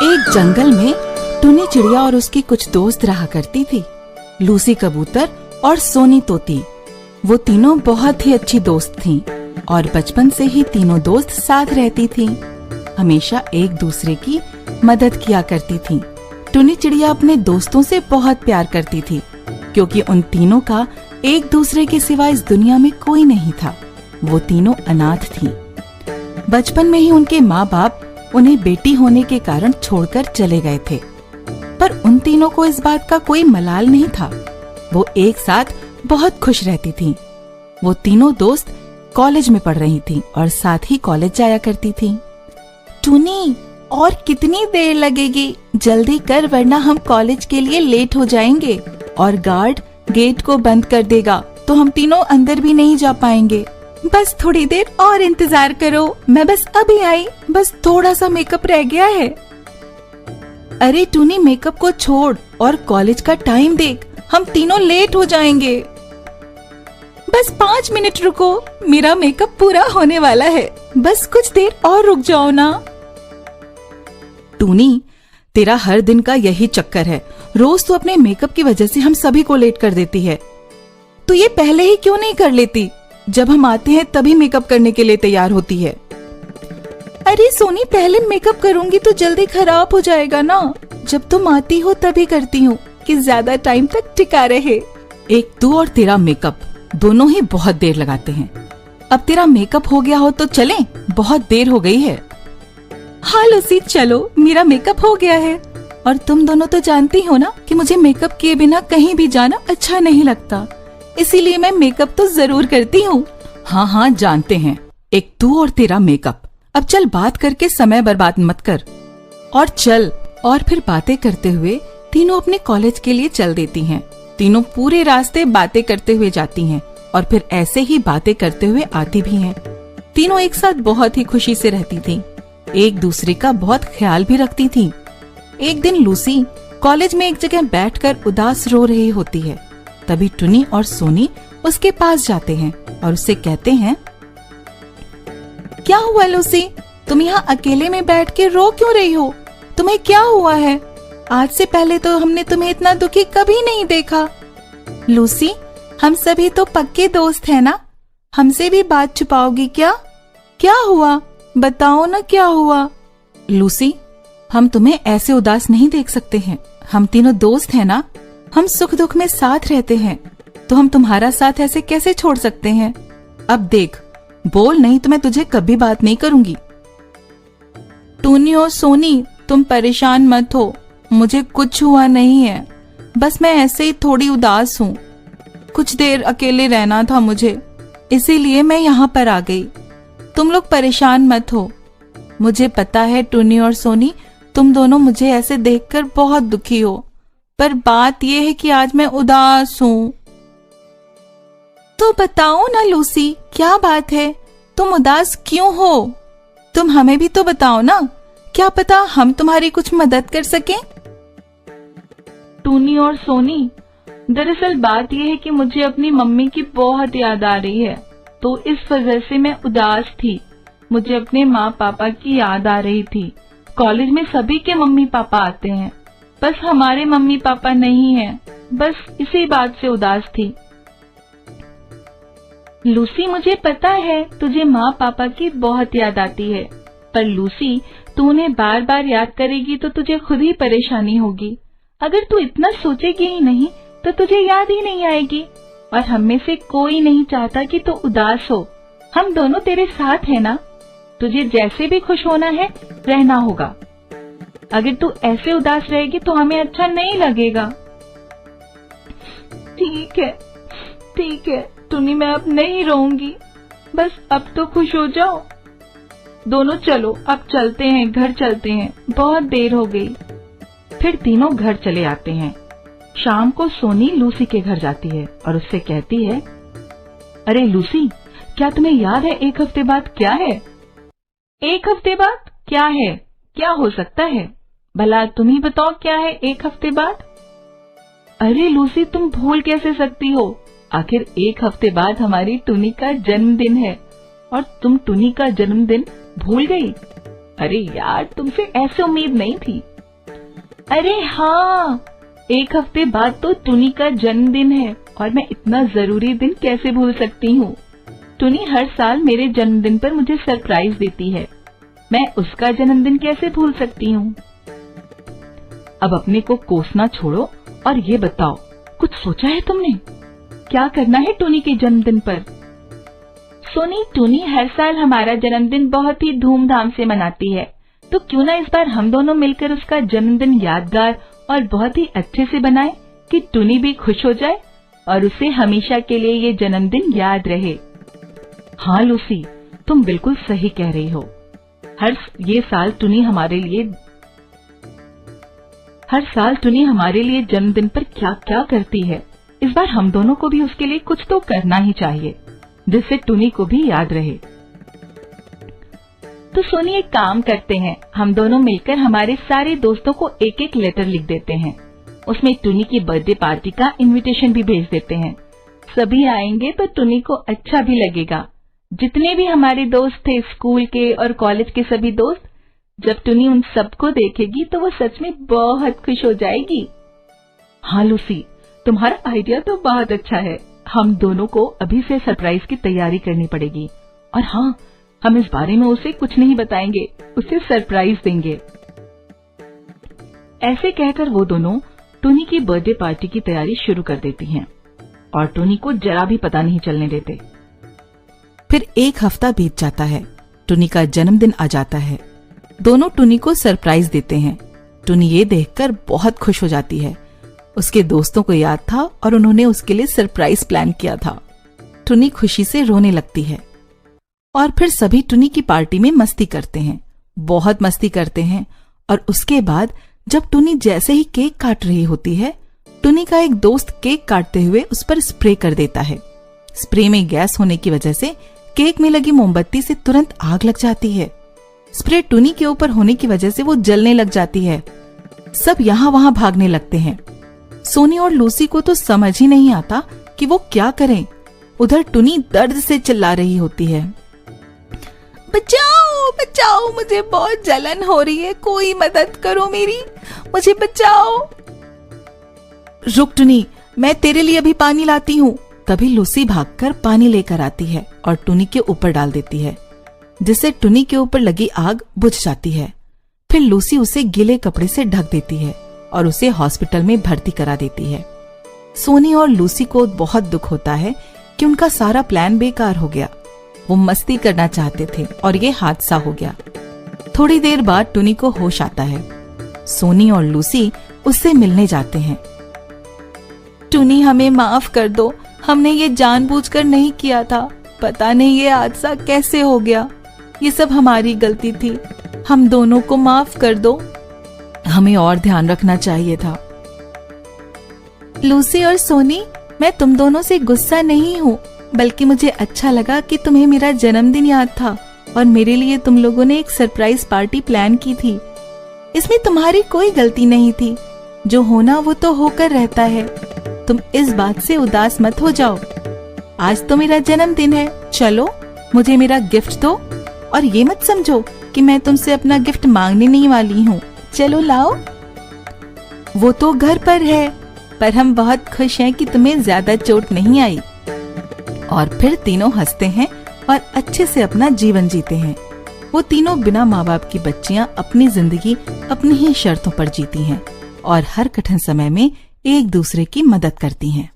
एक जंगल में टुनी चिड़िया और उसकी कुछ दोस्त रहा करती थी। लूसी कबूतर और सोनी तोती। वो तीनों बहुत ही अच्छी दोस्त थीं और बचपन से ही तीनों दोस्त साथ रहती थीं। हमेशा एक दूसरे की मदद किया करती थीं। टुनी चिड़िया अपने दोस्तों से बहुत प्यार करती थी क्योंकि उन तीनों का एक दूसरे के सिवा इस दुनिया में कोई नहीं था। वो तीनों अनाथ थीं। बचपन में ही उनके माँ बाप उन्हें बेटी होने के कारण छोड़कर चले गए थे, पर उन तीनों को इस बात का कोई मलाल नहीं था। वो एक साथ बहुत खुश रहती थीं। वो तीनों दोस्त कॉलेज में पढ़ रही थीं और साथ ही कॉलेज जाया करती थीं। टुनी, और कितनी देर लगेगी? जल्दी कर वरना हम कॉलेज के लिए लेट हो जाएंगे और गार्ड गेट को बंद कर देगा तो हम तीनों अंदर भी नहीं जा पाएंगे। बस थोड़ी देर और इंतजार करो, मैं बस अभी आई, बस थोड़ा सा मेकअप रह गया है। अरे टुनी, मेकअप को छोड़ और कॉलेज का टाइम देख, हम तीनों लेट हो जाएंगे। बस 5 मिनट रुको, मेरा मेकअप पूरा होने वाला है, बस कुछ देर और रुक जाओ ना। टुनी, तेरा हर दिन का यही चक्कर है। रोज तो अपने मेकअप की वजह से हम सभी को लेट कर देती है। तो ये पहले ही क्यों नहीं कर लेती? जब हम आते हैं तभी मेकअप करने के लिए तैयार होती है। अरे सोनी, पहले मेकअप करूंगी तो जल्दी खराब हो जाएगा ना। जब तुम आती हो तभी करती हूँ कि ज्यादा टाइम तक टिका रहे। एक तू और तेरा मेकअप दोनों ही बहुत देर लगाते हैं। अब तेरा मेकअप हो गया हो तो चलें, बहुत देर हो गई है। हाँ लूसी, चलो, मेरा मेकअप हो गया है। और तुम दोनों तो जानती हो ना कि मुझे मेकअप किए बिना कहीं भी जाना अच्छा नहीं लगता, इसीलिए मैं मेकअप तो जरूर करती हूँ। हाँ हाँ, जानते हैं, एक तू और तेरा मेकअप। अब चल, बात करके समय बर्बाद मत कर और चल। और फिर बातें करते हुए तीनों अपने कॉलेज के लिए चल देती हैं। तीनों पूरे रास्ते बातें करते हुए जाती हैं और फिर ऐसे ही बातें करते हुए आती भी हैं। तीनों एक साथ बहुत ही खुशी से रहती थीं। एक दूसरे का बहुत ख्याल भी रखती थीं। एक दिन लूसी कॉलेज में एक जगह बैठकर उदास रो रही होती है। तभी टुनी और सोनी उसके पास जाते हैं और उससे कहते हैं, क्या हुआ लूसी, तुम यहाँ अकेले में बैठ के रो क्यों रही हो? तुम्हें क्या हुआ है? आज से पहले तो हमने तुम्हें इतना दुखी कभी नहीं देखा। लूसी, हम सभी तो पक्के दोस्त हैं ना, हमसे भी बात छुपाओगी क्या? क्या हुआ, बताओ ना क्या हुआ? लूसी, हम तुम्हें ऐसे उदास नहीं देख सकते हैं। हम तीनों दोस्त हैं ना, हम सुख दुख में साथ रहते हैं, तो हम तुम्हारा साथ ऐसे कैसे छोड़ सकते हैं? अब देख, बोल, नहीं तो मैं तुझे कभी बात नहीं करूंगी। टुनी और सोनी, तुम परेशान मत हो, मुझे कुछ हुआ नहीं है, बस मैं ऐसे ही थोड़ी उदास हूँ। कुछ देर अकेले रहना था मुझे, इसीलिए मैं यहाँ पर आ गई। तुम लोग परेशान मत हो। मुझे पता है टुनी और सोनी, तुम दोनों मुझे ऐसे देखकर बहुत दुखी हो, पर बात यह है कि आज मैं उदास हूँ। तो बताओ ना लूसी, क्या बात है? तुम उदास क्यों हो? तुम हमें भी तो बताओ ना, क्या पता हम तुम्हारी कुछ मदद कर सकें। टुनी और सोनी, दरअसल बात यह है कि मुझे अपनी मम्मी की बहुत याद आ रही है, तो इस वजह से मैं उदास थी। मुझे अपने माँ पापा की याद आ रही थी। कॉलेज में सभी के मम्मी पापा आते हैं, बस हमारे मम्मी पापा नहीं हैं, बस इसी बात से उदास थी। लूसी, मुझे पता है तुझे माँ पापा की बहुत याद आती है, पर लूसी, तू उन्हें बार बार याद करेगी तो तुझे खुद ही परेशानी होगी। अगर तू इतना सोचेगी ही नहीं तो तुझे याद ही नहीं आएगी, और हम में से कोई नहीं चाहता कि तू उदास हो। हम दोनों तेरे साथ हैं ना, तुझे जैसे भी खुश होना है रहना होगा। अगर तू ऐसे उदास रहेगी तो हमें अच्छा नहीं लगेगा। ठीक है टुनी, मैं अब नहीं रोऊंगी, बस अब तो खुश हो जाओ। दोनों चलो, अब चलते हैं, घर चलते हैं, बहुत देर हो गई। फिर तीनों घर चले आते हैं। शाम को सोनी लूसी के घर जाती है और उससे कहती है, अरे लूसी, क्या तुम्हें याद है 1 हफ्ते बाद क्या है? 1 हफ्ते बाद क्या है? क्या हो सकता है? भला तुम ही बताओ, क्या है 1 हफ्ते बाद? अरे लूसी, तुम भूल कैसे सकती हो? आखिर 1 हफ्ते बाद हमारी टुनी का जन्मदिन है और तुम टुनी का जन्मदिन भूल गई? अरे यार, तुमसे ऐसे उम्मीद नहीं थी। अरे हाँ, एक हफ्ते बाद तो टुनी का जन्मदिन है और मैं इतना जरूरी दिन कैसे भूल सकती हूँ। टुनी हर साल मेरे जन्मदिन पर मुझे सरप्राइज देती है, मैं उसका जन्मदिन कैसे भूल सकती हूँ। अब अपने को कोसना छोड़ो और ये बताओ, कुछ सोचा है तुमने? क्या करना है टुनी के जन्मदिन पर? सोनी, टुनी हर साल हमारा जन्मदिन बहुत ही धूमधाम से मनाती है, तो क्यों ना इस बार हम दोनों मिलकर उसका जन्मदिन यादगार और बहुत ही अच्छे से बनाएं कि टुनी भी खुश हो जाए और उसे हमेशा के लिए ये जन्मदिन याद रहे। हाँ लूसी, तुम बिल्कुल सही कह रही हो। हर साल टुनी हमारे लिए जन्मदिन पर क्या क्या करती है, इस बार हम दोनों को भी उसके लिए कुछ तो करना ही चाहिए जिससे टुनी को भी याद रहे। तो सोनी, एक काम करते हैं, हम दोनों मिलकर हमारे सारे दोस्तों को एक एक लेटर लिख देते हैं, उसमें टुनी की बर्थडे पार्टी का इनविटेशन भी भेज देते हैं। सभी आएंगे तो टुनी को अच्छा भी लगेगा। जितने भी हमारे दोस्त थे, स्कूल के और कॉलेज के सभी दोस्त, जब टुनी उन सबको देखेगी तो वो सच में बहुत खुश हो जाएगी। हाँ लूसी, तुम्हारा आइडिया तो बहुत अच्छा है। हम दोनों को अभी से सरप्राइज की तैयारी करनी पड़ेगी। और हाँ, हम इस बारे में उसे कुछ नहीं बताएंगे, उसे सरप्राइज देंगे। ऐसे कहकर वो दोनों टुनी की बर्थडे पार्टी की तैयारी शुरू कर देती हैं और टुनी को जरा भी पता नहीं चलने देते। फिर एक हफ्ता बीत जाता है, टुनी का जन्मदिन आ जाता है। दोनों टुनी को सरप्राइज देते हैं। टुनी ये देखकर बहुत खुश हो जाती है। उसके दोस्तों को याद था और उन्होंने उसके लिए सरप्राइज प्लान किया था। टुनी खुशी से रोने लगती है और फिर सभी टुनी की पार्टी में मस्ती करते हैं, बहुत मस्ती करते हैं। और उसके बाद जब टुनी जैसे ही केक काट रही होती है, टुनी का एक दोस्त केक काटते हुए उस पर स्प्रे कर देता है। स्प्रे में गैस होने की वजह से केक में लगी मोमबत्ती से तुरंत आग लग जाती है। स्प्रे टुनी के ऊपर होने की वजह से वो जलने लग जाती है। सब यहाँ वहाँ भागने लगते हैं। सोनी और लूसी को तो समझ ही नहीं आता कि वो क्या करें। उधर टुनी दर्द से चिल्ला रही होती है, बचाओ बचाओ, मुझे बहुत जलन हो रही है, कोई मदद करो मेरी, मुझे बचाओ। रुक टुनी, मैं तेरे लिए अभी पानी लाती हूँ। तभी लूसी भागकर पानी लेकर आती है और टुनी के ऊपर डाल देती है, जिससे टुनी के ऊपर लगी आग बुझ जाती है। फिर लूसी उसे गीले कपड़े से ढक देती है और उसे हॉस्पिटल में भर्ती करा देती है। सोनी और लूसी को बहुत दुख होता है कि उनका सारा प्लान बेकार हो गया। वो मस्ती करना चाहते थे और ये हादसा हो गया। थोड़ी देर बाद टुनी को होश आता है। सोनी और लूसी उससे मिलने जाते हैं। टुनी, हमें माफ कर दो, हमने ये जानबूझकर नहीं किया था, पता नहीं ये हादसा कैसे हो गया, ये सब हमारी गलती थी, हम दोनों को माफ कर दो, हमें और ध्यान रखना चाहिए था। लूसी और सोनी, मैं तुम दोनों से गुस्सा नहीं हूँ, बल्कि मुझे अच्छा लगा कि तुम्हें मेरा जन्मदिन याद था और मेरे लिए तुम लोगों ने एक सरप्राइज पार्टी प्लान की थी। इसमें तुम्हारी कोई गलती नहीं थी, जो होना वो तो होकर रहता है। तुम इस बात से उदास मत हो जाओ। आज तो मेरा जन्मदिन है, चलो मुझे मेरा गिफ्ट दो और ये मत समझो कि मैं तुमसे अपना गिफ्ट मांगने नहीं वाली हूँ, चलो लाओ। वो तो घर पर है, पर हम बहुत खुश हैं कि तुम्हें ज्यादा चोट नहीं आई। और फिर तीनों हंसते हैं और अच्छे से अपना जीवन जीते हैं। वो तीनों बिना माँ बाप की बच्चियां अपनी जिंदगी अपनी ही शर्तों पर जीती हैं और हर कठिन समय में एक दूसरे की मदद करती हैं।